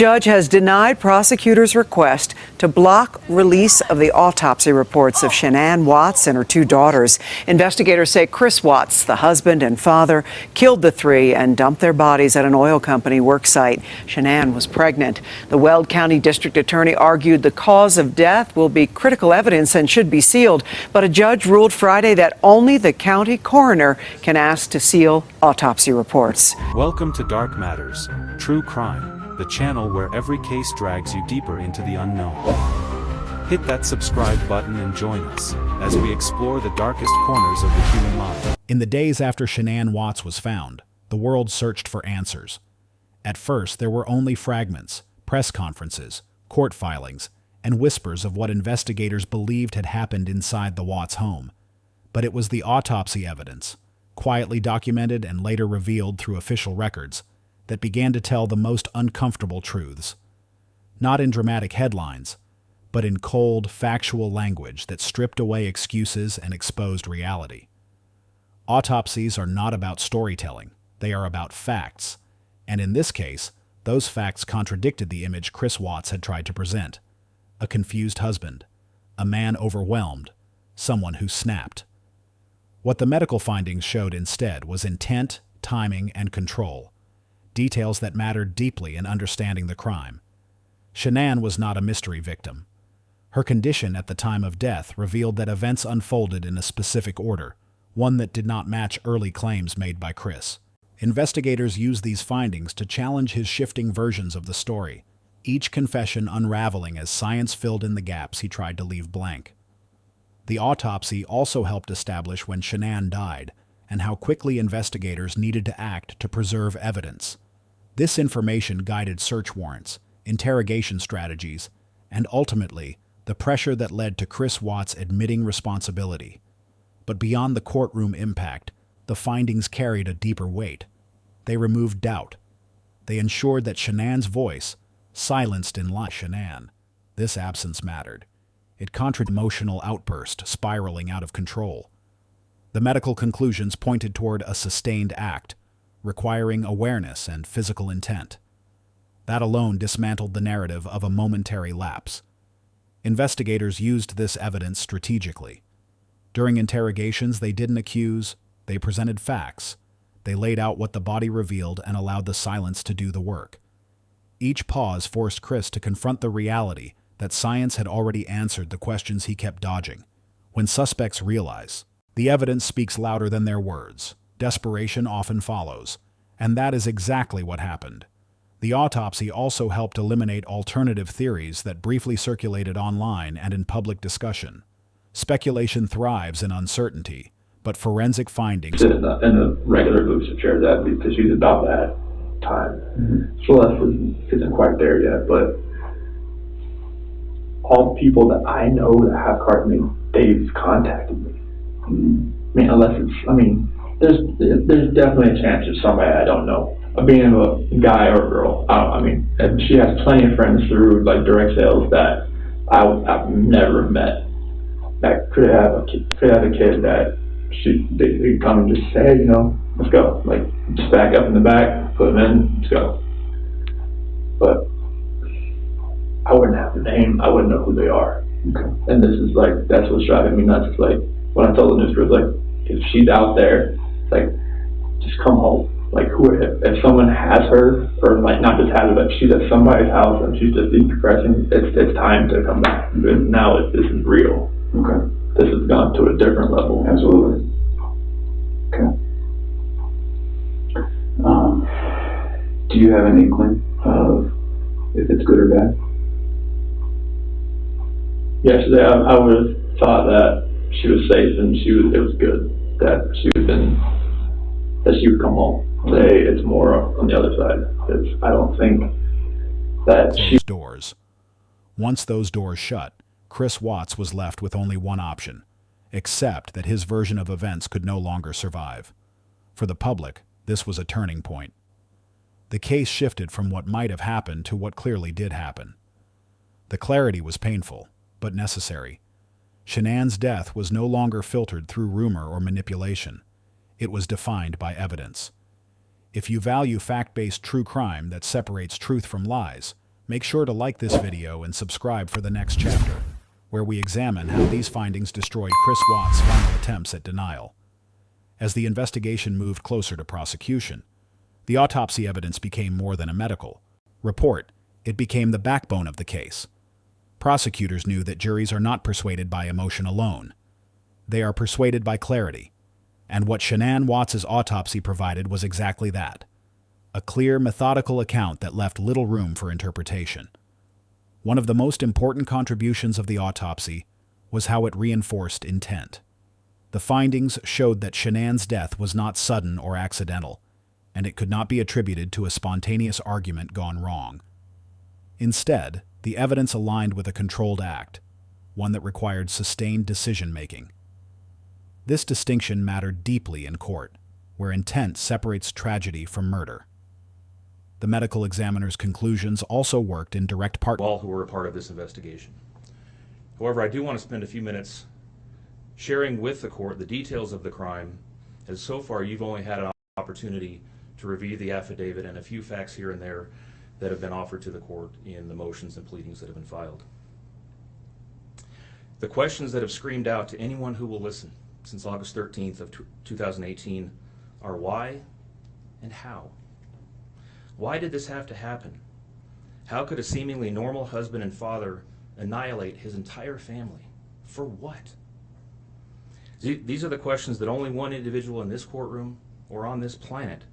Judge has denied prosecutors' request to block release of the autopsy reports of Shanann Watts and her two daughters. Investigators say Chris Watts, the husband and father, killed the three and dumped their bodies at an oil company work site. Shanann was pregnant. The Weld County District Attorney argued the cause of death will be critical evidence and should be sealed, but a judge ruled Friday that only the county coroner can ask to seal autopsy reports. Welcome to Dark Matters, True Crime, the channel where every case drags you deeper into the unknown. Hit that subscribe button and join us as we explore the darkest corners of the human mind. In the days after Shanann Watts was found, the world searched for answers. At first, there were only fragments, press conferences, court filings, and whispers of what investigators believed had happened inside the Watts home. But it was the autopsy evidence, quietly documented and later revealed through official records, that began to tell the most uncomfortable truths. Not in dramatic headlines, but in cold, factual language that stripped away excuses and exposed reality. Autopsies are not about storytelling, they are about facts, and in this case, those facts contradicted the image Chris Watts had tried to present. A confused husband, a man overwhelmed, someone who snapped. What the medical findings showed instead was intent, timing, and control. Details that mattered deeply in understanding the crime. Shanann was not a mystery victim. Her condition at the time of death revealed that events unfolded in a specific order, one that did not match early claims made by Chris. Investigators used these findings to challenge his shifting versions of the story, each confession unraveling as science filled in the gaps he tried to leave blank. The autopsy also helped establish when Shanann died, and how quickly investigators needed to act to preserve evidence. This information guided search warrants, interrogation strategies, and ultimately, the pressure that led to Chris Watts admitting responsibility. But beyond the courtroom impact, the findings carried a deeper weight. They removed doubt. They ensured that Shanann's voice, silenced in Shanann, this absence mattered. It contradicted emotional outburst spiraling out of control. The medical conclusions pointed toward a sustained act, requiring awareness and physical intent. That alone dismantled the narrative of a momentary lapse. Investigators used this evidence strategically. During interrogations, they didn't accuse, they presented facts. They laid out what the body revealed and allowed the silence to do the work. Each pause forced Chris to confront the reality that science had already answered the questions he kept dodging. When suspects realize, the evidence speaks louder than their words. Desperation often follows, and that is exactly what happened. The autopsy also helped eliminate alternative theories that briefly circulated online and in public discussion. Speculation thrives in uncertainty, but forensic findings... In the regular booster chair, that because she's about that time. Celeste isn't quite there yet, but all the people that I know that have cards, they've contacted me. There's definitely a chance it's somebody I don't know. Being a guy or a girl, and she has plenty of friends through like direct sales that I've never met. That could have a kid that they come and just say, hey, let's go. Like just back up in the back, put them in, let's go. But I wouldn't have the name. I wouldn't know who they are. Okay. And this is like that's what's driving me nuts. It's like when I told the news crew, like if she's out there, like just come home. Like if someone has her, or like not just has her, but she's at somebody's house and she's just decompressing, it's time to come back. And now this is real. Okay. This has gone to a different level. Absolutely. Okay. Do you have an inkling of if it's good or bad? Yesterday, I would have thought that she was safe and it was good that she would come home. Today, it's more on the other side. I don't think that those doors. Once those doors shut, Chris Watts was left with only one option, accept that his version of events could no longer survive. For the public, this was a turning point. The case shifted from what might have happened to what clearly did happen. The clarity was painful, but necessary. Shanann's death was no longer filtered through rumor or manipulation. It was defined by evidence. If you value fact-based true crime that separates truth from lies, Make sure to like this video and subscribe for the next chapter, where we examine how these findings destroyed Chris Watts' final attempts at denial. As the investigation moved closer to prosecution, the autopsy evidence became more than a medical report. It became the backbone of the case. Prosecutors knew that juries are not persuaded by emotion alone. They are persuaded by clarity. And what Shanann Watts' autopsy provided was exactly that. A clear, methodical account that left little room for interpretation. One of the most important contributions of the autopsy was how it reinforced intent. The findings showed that Shanann's death was not sudden or accidental, and it could not be attributed to a spontaneous argument gone wrong. Instead, the evidence aligned with a controlled act, one that required sustained decision-making. This distinction mattered deeply in court, where intent separates tragedy from murder. The medical examiner's conclusions also worked in direct partnership. All who were a part of this investigation. However, I do want to spend a few minutes sharing with the court the details of the crime, as so far you've only had an opportunity to review the affidavit and a few facts here and there that have been offered to the court in the motions and pleadings that have been filed. The questions that have screamed out to anyone who will listen since August 13th of 2018 are why and how. Why did this have to happen? How could a seemingly normal husband and father annihilate his entire family? For what? These are the questions that only one individual in this courtroom or on this planet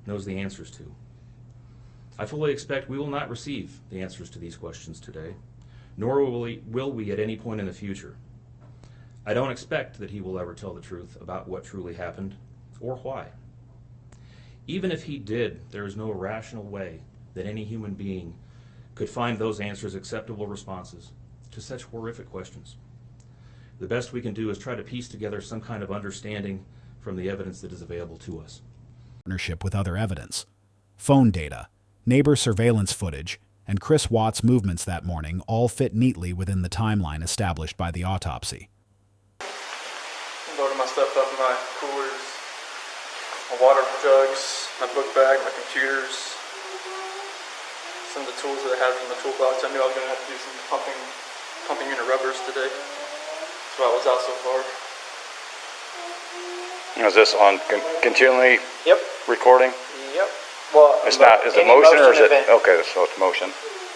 knows the answers to. I fully expect we will not receive the answers to these questions today, nor will we at any point in the future. I don't expect that he will ever tell the truth about what truly happened or why. Even if he did, there is no rational way that any human being could find those answers acceptable responses to such horrific questions. The best we can do is try to piece together some kind of understanding from the evidence that is available to us. Partnership with other evidence, phone data, neighbor surveillance footage, and Chris Watts' movements that morning all fit neatly within the timeline established by the autopsy. Loaded my stuff up in my coolers, my water jugs, my book bag, my computers, some of the tools that I had from the toolbox. I knew I was going to have to do some pumping unit rubbers today. That's why I was out so far. Is this on continually Yep. recording? Yep. Well, It's not, is it any motion or is it? event, Okay, so it's motion.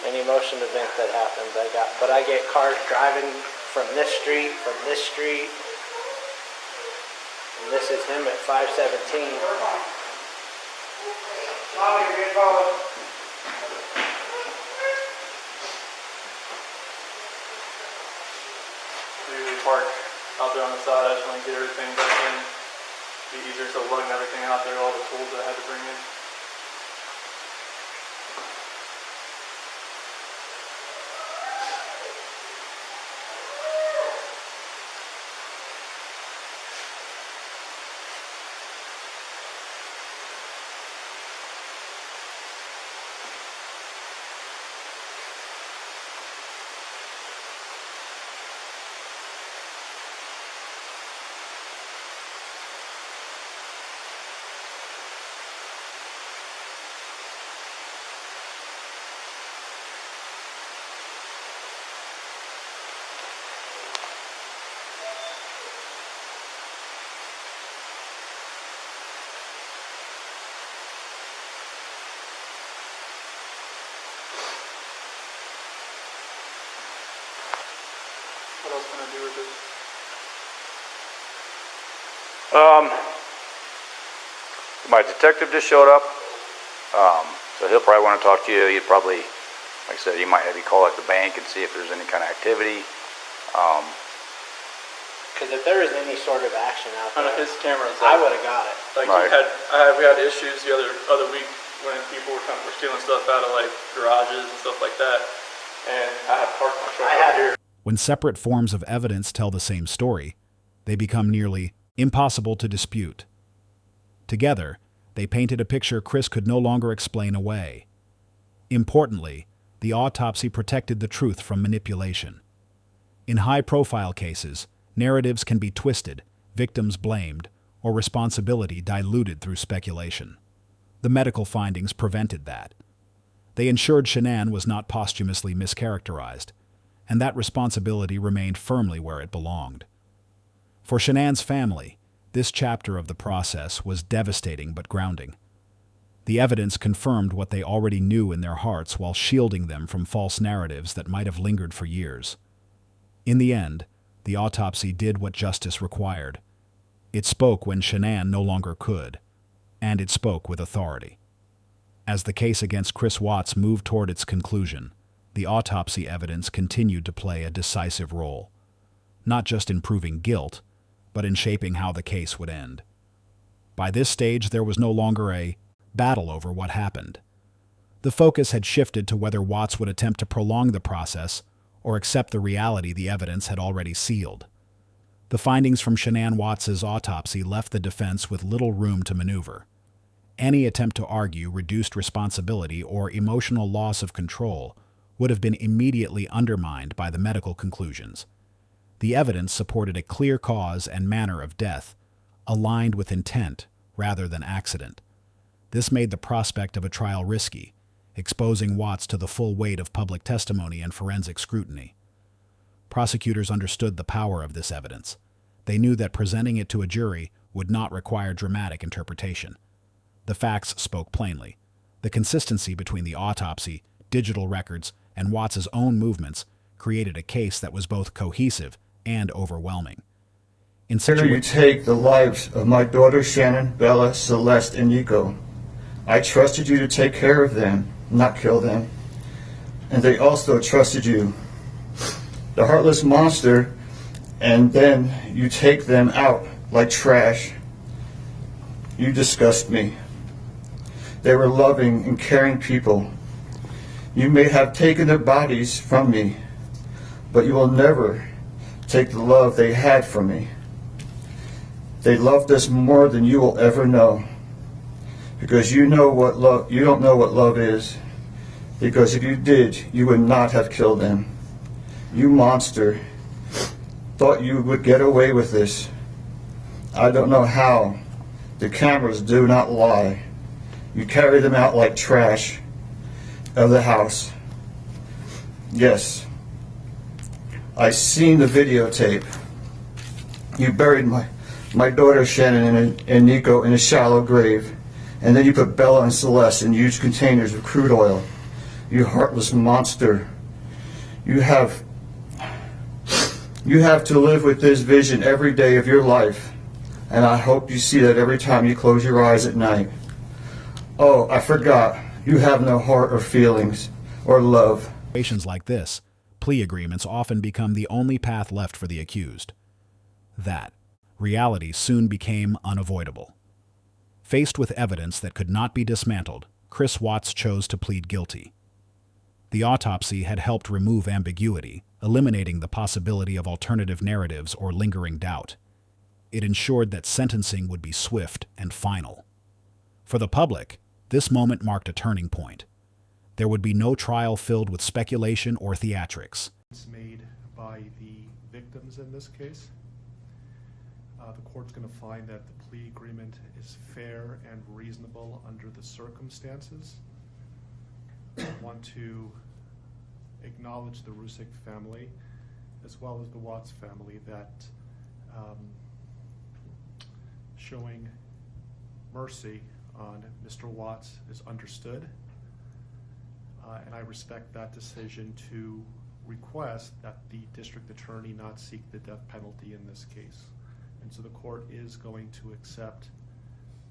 Any motion event that happens, I get cars driving from this street, and this is him at 517. I usually park out there on the side. I just want to get everything back in. Be easier, so lugging everything out there, all the tools that I had to bring in. What else can I do with this? My detective just showed up, so he'll probably want to talk to you. He'd probably, like I said, he might have you call at the bank and see if there's any kind of activity. Because if there was any sort of action out I there, know his camera's I like, would have got it. like Right. we had issues the other week when people were stealing stuff out of like garages and stuff like that, and I had parked my truck out here. When separate forms of evidence tell the same story, they become nearly impossible to dispute. Together, they painted a picture Chris could no longer explain away. Importantly, the autopsy protected the truth from manipulation. In high-profile cases, narratives can be twisted, victims blamed, or responsibility diluted through speculation. The medical findings prevented that. They ensured Shanann was not posthumously mischaracterized, and that responsibility remained firmly where it belonged. For Shanann's family, this chapter of the process was devastating but grounding. The evidence confirmed what they already knew in their hearts while shielding them from false narratives that might have lingered for years. In the end, the autopsy did what justice required. It spoke when Shanann no longer could, and it spoke with authority. As the case against Chris Watts moved toward its conclusion, the autopsy evidence continued to play a decisive role, not just in proving guilt, but in shaping how the case would end. By this stage, there was no longer a battle over what happened. The focus had shifted to whether Watts would attempt to prolong the process or accept the reality the evidence had already sealed. The findings from Shanann Watts' autopsy left the defense with little room to maneuver. Any attempt to argue reduced responsibility or emotional loss of control would have been immediately undermined by the medical conclusions. The evidence supported a clear cause and manner of death, aligned with intent rather than accident. This made the prospect of a trial risky, exposing Watts to the full weight of public testimony and forensic scrutiny. Prosecutors understood the power of this evidence. They knew that presenting it to a jury would not require dramatic interpretation. The facts spoke plainly. The consistency between the autopsy, digital records, and Watts' own movements created a case that was both cohesive and overwhelming. Consider you take the lives of my daughters Shannan, Bella, Celeste, and Nico. I trusted you to take care of them, not kill them. And they also trusted you. The heartless monster, and then you take them out like trash. You disgust me. They were loving and caring people. You may have taken their bodies from me, but you will never take the love they had from me. They loved us more than you will ever know, because you don't know what love is. Because if you did, you would not have killed them. You monster, thought you would get away with this. I don't know how. The cameras do not lie. You carry them out like trash of the house. Yes, I seen the videotape. You buried my daughter Shannan and Nico in a shallow grave, and then you put Bella and Celeste in huge containers of crude oil. You heartless monster. You have to live with this vision every day of your life, and I hope you see that every time you close your eyes at night. Oh, I forgot. You have no heart or feelings or love. In situations like this, plea agreements often become the only path left for the accused. That reality soon became unavoidable. Faced with evidence that could not be dismantled, Chris Watts chose to plead guilty. The autopsy had helped remove ambiguity, eliminating the possibility of alternative narratives or lingering doubt. It ensured that sentencing would be swift and final. For the public, this moment marked a turning point. There would be no trial filled with speculation or theatrics. It's made by the victims in this case. The court's going to find that the plea agreement is fair and reasonable under the circumstances. I want to acknowledge the Rusick family as well as the Watts family that showing mercy on Mr. Watts is understood, and I respect that decision to request that the district attorney not seek the death penalty in this case. And so the court is going to accept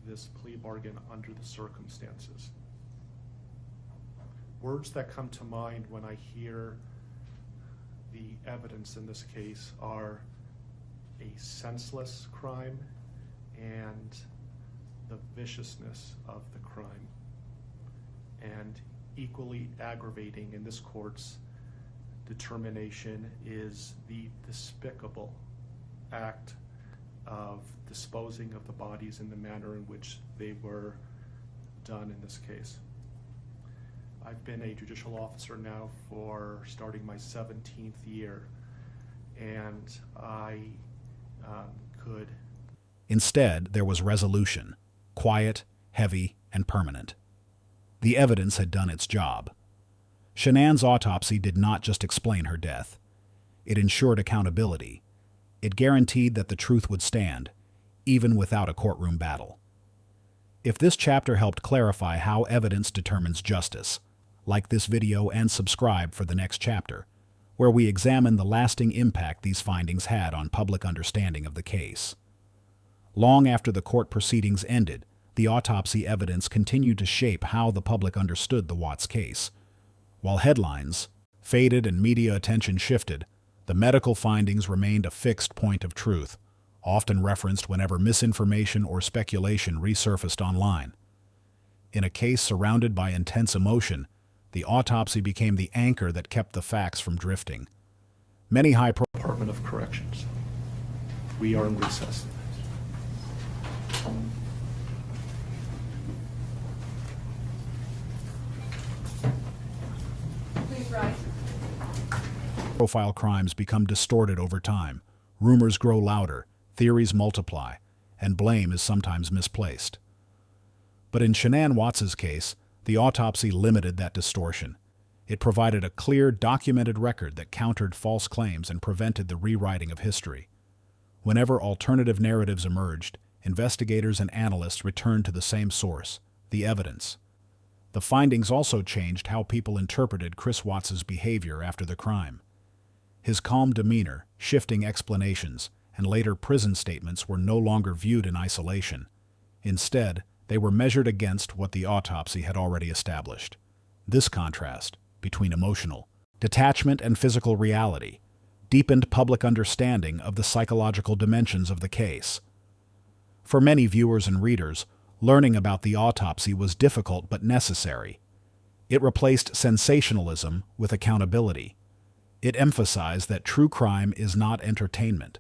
this plea bargain under the circumstances. Words that come to mind when I hear the evidence in this case are a senseless crime and the viciousness of the crime. And equally aggravating in this court's determination is the despicable act of disposing of the bodies in the manner in which they were done in this case. I've been a judicial officer now for starting my 17th year, and I could. Instead, there was resolution, quiet, heavy, and permanent. The evidence had done its job. Shanann's autopsy did not just explain her death. It ensured accountability. It guaranteed that the truth would stand, even without a courtroom battle. If this chapter helped clarify how evidence determines justice, like this video and subscribe for the next chapter, where we examine the lasting impact these findings had on public understanding of the case. Long after the court proceedings ended, the autopsy evidence continued to shape how the public understood the Watts case. While headlines faded and media attention shifted, the medical findings remained a fixed point of truth, often referenced whenever misinformation or speculation resurfaced online. In a case surrounded by intense emotion, the autopsy became the anchor that kept the facts from drifting. Many Department of Corrections. We are in recess. Please rise. Profile crimes become distorted over time. Rumors grow louder, theories multiply, and blame is sometimes misplaced. But in Shanann Watts' case, the autopsy limited that distortion. It provided a clear, documented record that countered false claims and prevented the rewriting of history. Whenever alternative narratives emerged, investigators and analysts returned to the same source, the evidence. The findings also changed how people interpreted Chris Watts' behavior after the crime. His calm demeanor, shifting explanations, and later prison statements were no longer viewed in isolation. Instead, they were measured against what the autopsy had already established. This contrast between emotional detachment and physical reality deepened public understanding of the psychological dimensions of the case. For many viewers and readers, learning about the autopsy was difficult but necessary. It replaced sensationalism with accountability. It emphasized that true crime is not entertainment.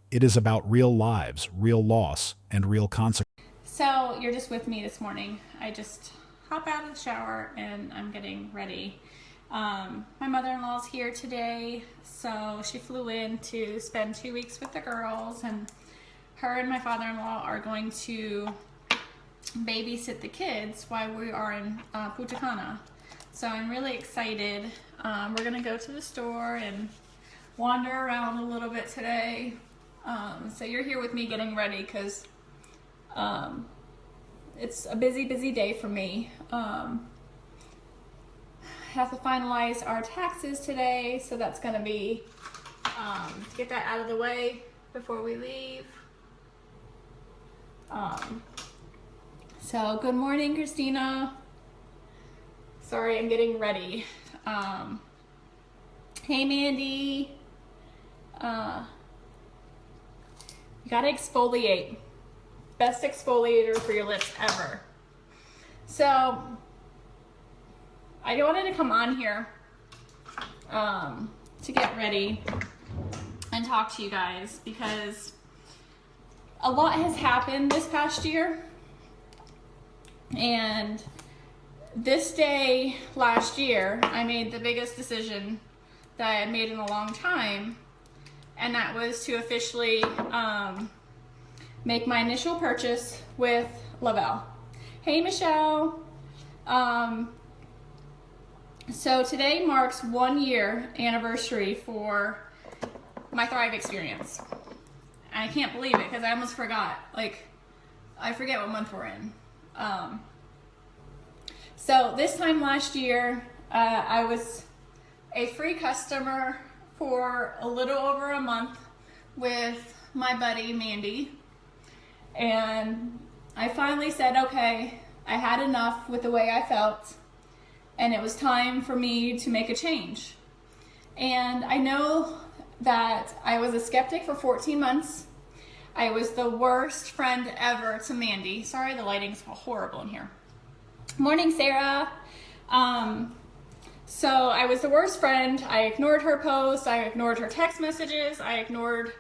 It is about real lives, real loss, and real consequences. So you're just with me this morning. I just hop out of the shower and I'm getting ready. My mother-in-law's here today, so she flew in to spend 2 weeks with the girls, and her and my father-in-law are going to babysit the kids while we are in Punta Cana. So I'm really excited. We're gonna go to the store and wander around a little bit today. So you're here with me getting ready because it's a busy day for me. Have to finalize our taxes today, so that's gonna be get that out of the way before we leave. So good morning, Christina. Sorry, I'm getting ready. Hey, Mandy. You gotta exfoliate. Best exfoliator for your lips ever. So, I wanted to come on here to get ready and talk to you guys because a lot has happened this past year. And this day last year, I made the biggest decision that I had made in a long time, and that was to officially make my initial purchase with Lavelle. Hey, Michelle. So today marks 1 year anniversary for my Thrive experience. And I can't believe it because I almost forgot. Like, I forget what month we're in. So this time last year, I was a free customer for a little over a month with my buddy Mandy. And I finally said, okay, I had enough with the way I felt, and it was time for me to make a change. And I know that I was a skeptic for 14 months. I was the worst friend ever to Mandy. Sorry, the lighting's horrible in here. Morning, Sarah. So I was the worst friend. I ignored her posts. I ignored her text messages. I ignored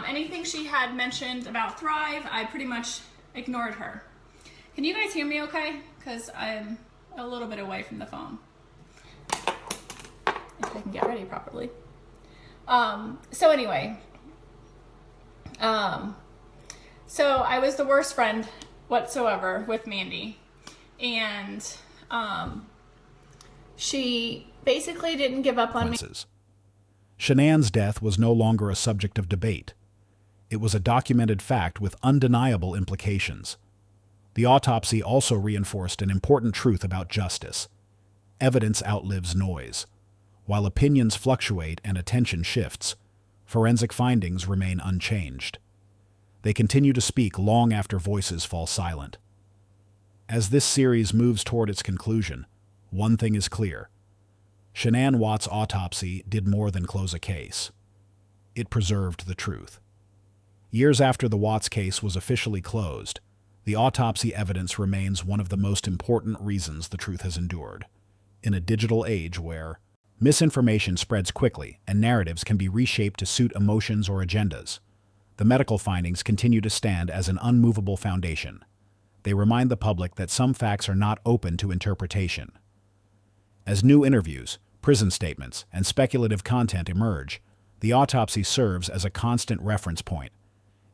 anything she had mentioned about Thrive. I pretty much ignored her. Can you guys hear me okay? Because I'm a little bit away from the phone. If I can get ready properly. So anyway. So I was the worst friend whatsoever with Mandy. And She basically didn't give up on me. Shanann's death was no longer a subject of debate. It was a documented fact with undeniable implications. The autopsy also reinforced an important truth about justice. Evidence outlives noise. While opinions fluctuate and attention shifts, forensic findings remain unchanged. They continue to speak long after voices fall silent. As this series moves toward its conclusion, one thing is clear. Shanann Watts' autopsy did more than close a case. It preserved the truth. Years after the Watts case was officially closed, the autopsy evidence remains one of the most important reasons the truth has endured. In a digital age where misinformation spreads quickly and narratives can be reshaped to suit emotions or agendas, the medical findings continue to stand as an unmovable foundation. They remind the public that some facts are not open to interpretation. As new interviews, prison statements, and speculative content emerge, the autopsy serves as a constant reference point.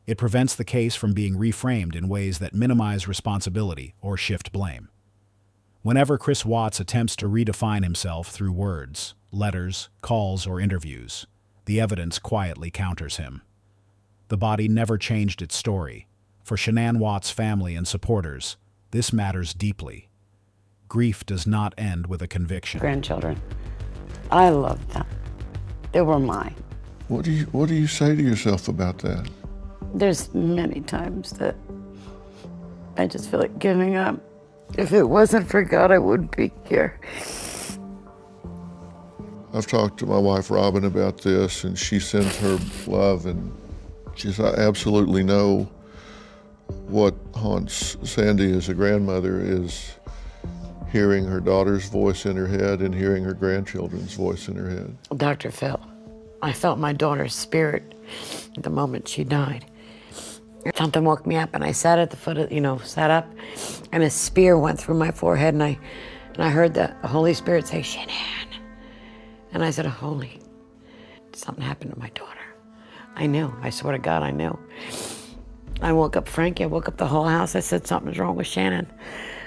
It prevents the case from being reframed in ways that minimize responsibility or shift blame. Whenever Chris Watts attempts to redefine himself through words, letters, calls, or interviews, the evidence quietly counters him. The body never changed its story. For Shanann Watts' family and supporters, this matters deeply. Grief does not end with a conviction. Grandchildren. I loved them. They were mine. What do you say to yourself about that? There's many times that I just feel like giving up. If it wasn't for God, I wouldn't be here. I've talked to my wife Robin about this, and she sends her love, and she says, I absolutely know what haunts Sandy as a grandmother is hearing her daughter's voice in her head and hearing her grandchildren's voice in her head. Dr. Phil, I felt my daughter's spirit the moment she died. Something woke me up, and I sat at the foot of, sat up, and a spear went through my forehead, and I heard the Holy Spirit say, Shanann. And I said, Holy, something happened to my daughter. I knew, I swear to God, I knew. I woke up Frankie, I woke up the whole house. I said, something's wrong with Shanann.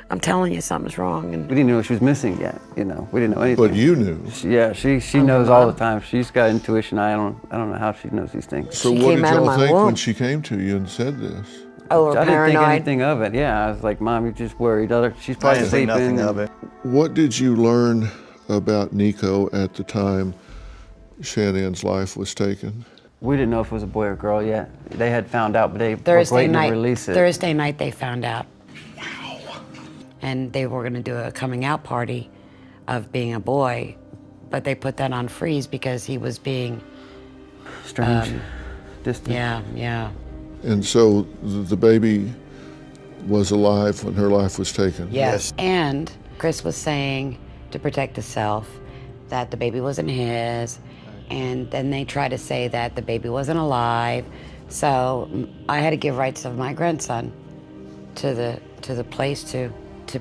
I'm telling you, something's wrong. And we didn't know she was missing yet, We didn't know anything. But you knew. She knows all the time. She's got intuition. I don't know how she knows these things. So what did y'all think when she came to you and said this? Oh, I didn't think anything of it. Yeah, I was like, Mom, you're just worried. She's probably sleeping. I didn't think nothing of it. What did you learn about Nico at the time Shannann's life was taken? We didn't know if it was a boy or girl yet. They had found out, but they were waiting to release it. Thursday night they found out. And they were going to do a coming out party of being a boy, but they put that on freeze because he was being strange, distant. Yeah. And so the baby was alive when her life was taken. Yes. And Chris was saying, to protect himself, that the baby wasn't his, and then they tried to say that the baby wasn't alive. So I had to give rights of my grandson to the place to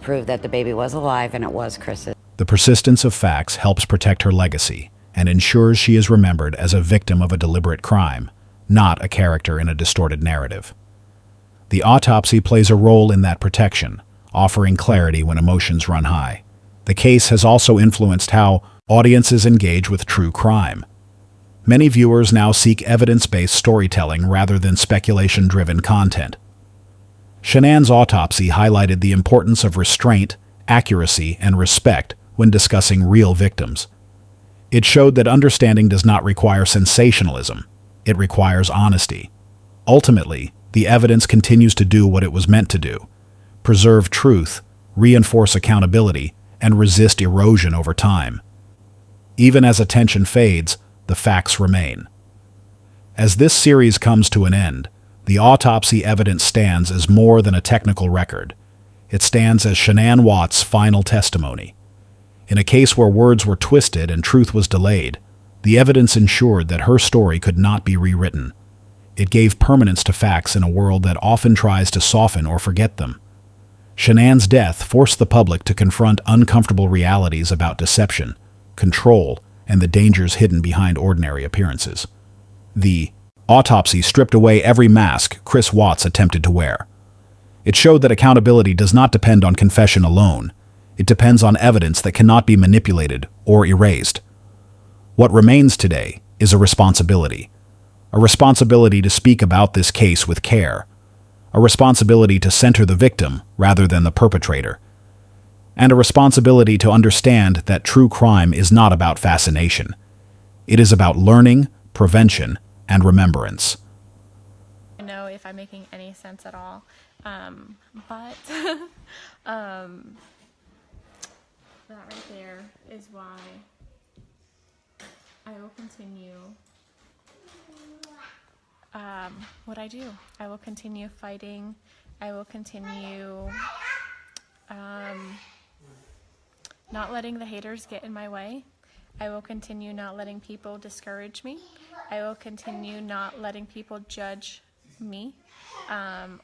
prove that the baby was alive and it was Chris's. The persistence of facts helps protect her legacy and ensures she is remembered as a victim of a deliberate crime, not a character in a distorted narrative. The autopsy plays a role in that protection, offering clarity when emotions run high. The case has also influenced how audiences engage with true crime. Many viewers now seek evidence-based storytelling rather than speculation-driven content. Shanann's autopsy highlighted the importance of restraint, accuracy, and respect when discussing real victims. It showed that understanding does not require sensationalism. It requires honesty. Ultimately, the evidence continues to do what it was meant to do: preserve truth, reinforce accountability, and resist erosion over time. Even as attention fades, the facts remain. As this series comes to an end, the autopsy evidence stands as more than a technical record. It stands as Shanann Watts' final testimony. In a case where words were twisted and truth was delayed, the evidence ensured that her story could not be rewritten. It gave permanence to facts in a world that often tries to soften or forget them. Shanann's death forced the public to confront uncomfortable realities about deception, control, and the dangers hidden behind ordinary appearances. The autopsy stripped away every mask Chris Watts attempted to wear. It showed that accountability does not depend on confession alone. It depends on evidence that cannot be manipulated or erased. What remains today is a responsibility to speak about this case with care, a responsibility to center the victim rather than the perpetrator, and a responsibility to understand that true crime is not about fascination. It is about learning, prevention, and remembrance. I don't know if I'm making any sense at all, but that right there is why I will continue what I do. I will continue fighting. I will continue not letting the haters get in my way. I will continue not letting people discourage me. I will continue not letting people judge me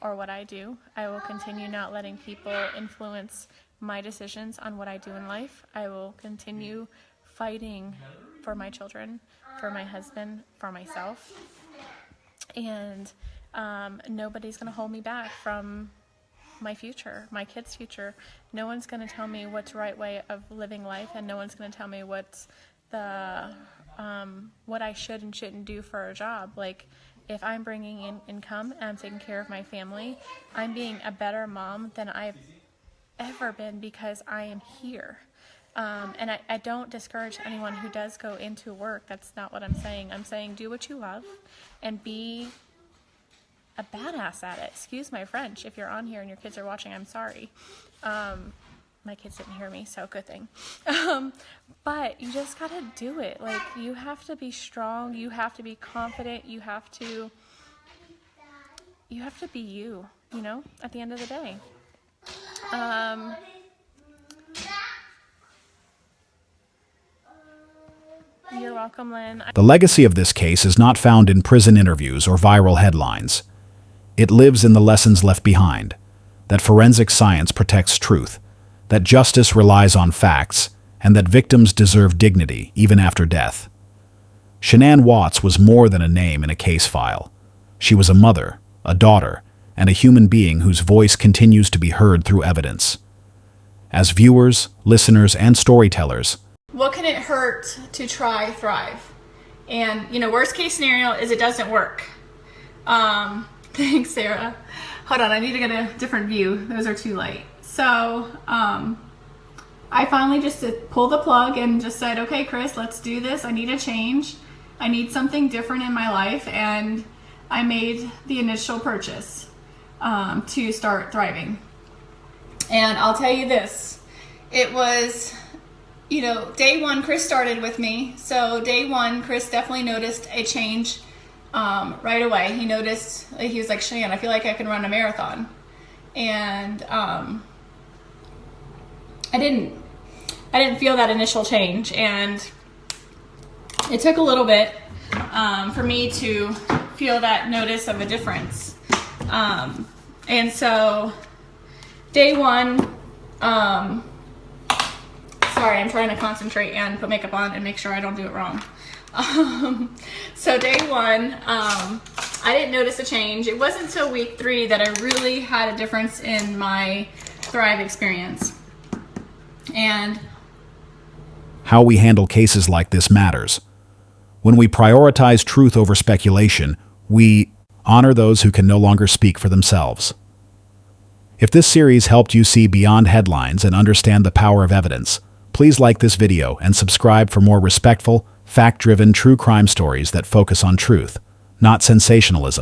or what I do. I will continue not letting people influence my decisions on what I do in life. I will continue fighting for my children, for my husband, for myself. And nobody's going to hold me back from my future, my kids' future. No one's going to tell me what's the right way of living life, and no one's going to tell me what's the what I should and shouldn't do for a job. Like, if I'm bringing in income and I'm taking care of my family, I'm being a better mom than I've ever been because I am here. And I don't discourage anyone who does go into work. That's not what I'm saying. I'm saying do what you love and be a badass at it. Excuse my French. If you're on here and your kids are watching, I'm sorry. My kids didn't hear me, so good thing. But you just gotta do it. Like, you have to be strong. You have to be confident. You have to be you, you know, at the end of the day. You're welcome, Lynn. The legacy of this case is not found in prison interviews or viral headlines. It lives in the lessons left behind, that forensic science protects truth, that justice relies on facts, and that victims deserve dignity even after death. Shanann Watts was more than a name in a case file. She was a mother, a daughter, and a human being whose voice continues to be heard through evidence. As viewers, listeners, and storytellers, what can it hurt to try thrive? And, you know, worst case scenario is it doesn't work. Thanks, Sarah. Hold on, I need to get a different view. Those are too light. So, I finally just pulled the plug and just said, okay, Chris, let's do this. I need a change. I need something different in my life. And I made the initial purchase to start thriving. And I'll tell you this, it was, you know, day one, Chris started with me. So day one, Chris definitely noticed a change right away. He noticed, he was like, Shanann, I feel like I can run a marathon. And I didn't feel that initial change. And it took a little bit for me to feel that notice of a difference. And so day one, sorry, I'm trying to concentrate and put makeup on and make sure I don't do it wrong. So day one, I didn't notice a change. It wasn't until week 3 that I really had a difference in my Thrive experience. And how we handle cases like this matters. When we prioritize truth over speculation, we honor those who can no longer speak for themselves. If this series helped you see beyond headlines and understand the power of evidence, please like this video and subscribe for more respectful, fact-driven true crime stories that focus on truth, not sensationalism.